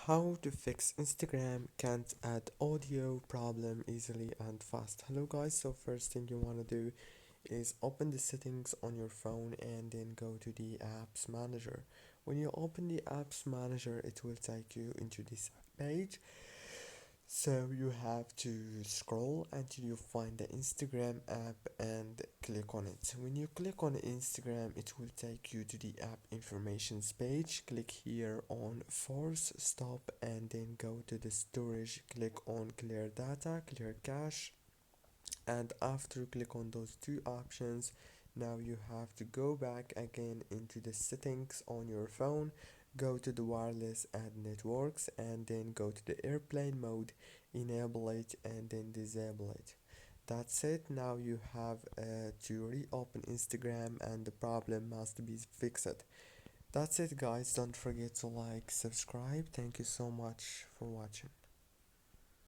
How to fix Instagram can't add audio problem easily and fast. Hello guys, so first thing you want to do is open the settings on your phone and then go to the apps manager. When you open the apps manager, it will take you into this page. So you have to scroll until you find the Instagram app and click on it. When you click on Instagram, it will take you to the app informations page. Click here on force stop and then go to the storage. Click on clear data, clear cache, and after click on those two options, now you have to go back again into the settings on your phone, go to the wireless and networks, and then go to the airplane mode, enable it and then disable it. That's it. Now you have to reopen Instagram and the problem must be fixed. That's it guys, don't forget to like, subscribe. Thank you so much for watching.